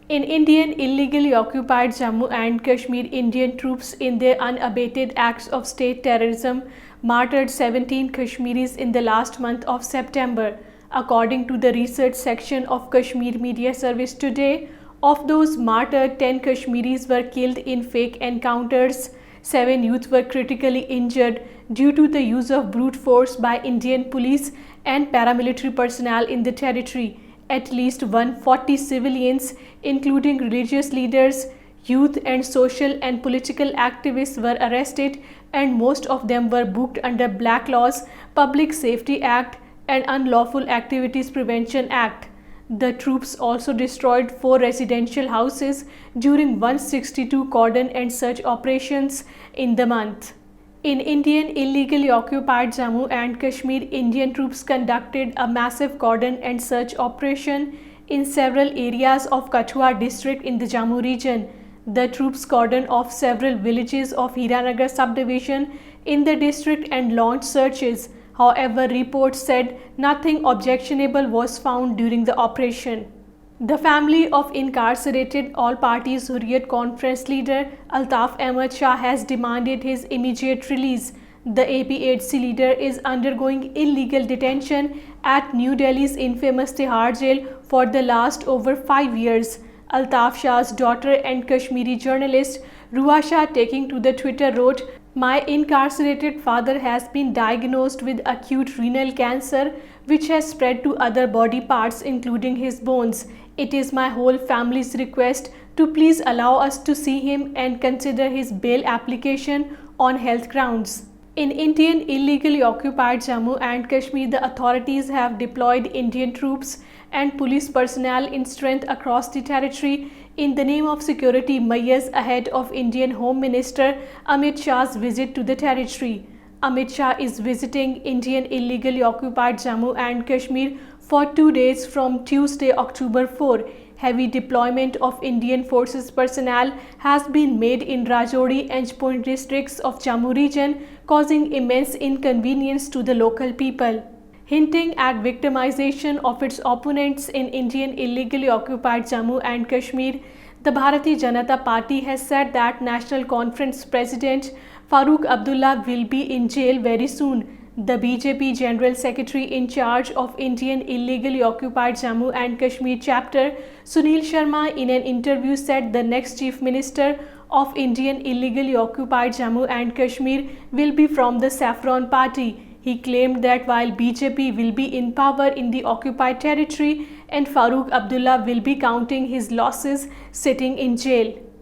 In Indian illegally occupied Jammu and Kashmir, Indian troops in their unabated acts of state terrorism martyred 17 Kashmiris in the last month of September. According to the research section of Kashmir Media Service today, of those martyred, 10 Kashmiris were killed in fake encounters. 7 youth were critically injured due to the use of brute force by Indian police and paramilitary personnel in the territory. At least 140 civilians, including religious leaders, youth and social and political activists were arrested, and most of them were booked under Black Laws, Public Safety Act and Unlawful Activities Prevention Act. The troops also destroyed 4 residential houses during 162 cordon and search operations in the month. In Indian illegally occupied Jammu and Kashmir, Indian troops conducted a massive cordon and search operation in several areas of Kathua district in the Jammu region. The troops cordoned off several villages of Hiranagar subdivision in the district and launched searches. However, reports said nothing objectionable was found during the operation. The family of incarcerated all-parties Hurriyat Conference leader Altaf Ahmad Shah has demanded his immediate release. The APHC leader is undergoing illegal detention at New Delhi's infamous Tihar jail for the last over 5 years. Altaf Shah's daughter and Kashmiri journalist Ruha Shah, taking to the Twitter, wrote, "My incarcerated father has been diagnosed with acute renal cancer, which has spread to other body parts, including his bones. It is my whole family's request to please allow us to see him and consider his bail application on health grounds." In Indian illegally occupied Jammu and Kashmir, the authorities have deployed Indian troops and police personnel in strength across the territory in the name of security measures ahead of Indian Home Minister Amit Shah's visit to the territory. Amit Shah is visiting Indian illegally occupied Jammu and Kashmir for 2 days from Tuesday, October 4. Heavy deployment of Indian Forces personnel has been made in Rajouri and Poonch districts of Jammu region, causing immense inconvenience to the local people. Hinting at victimization of its opponents in Indian illegally occupied Jammu and Kashmir, the Bharatiya Janata Party has said that National Conference President Farooq Abdullah will be in jail very soon. The BJP General Secretary in charge of Indian illegally occupied Jammu and Kashmir chapter, Sunil Sharma, in an interview said the next Chief Minister of Indian illegally occupied Jammu and Kashmir will be from the Saffron Party. He claimed that while BJP will be in power in the occupied territory and Farooq Abdullah will be counting his losses sitting in jail.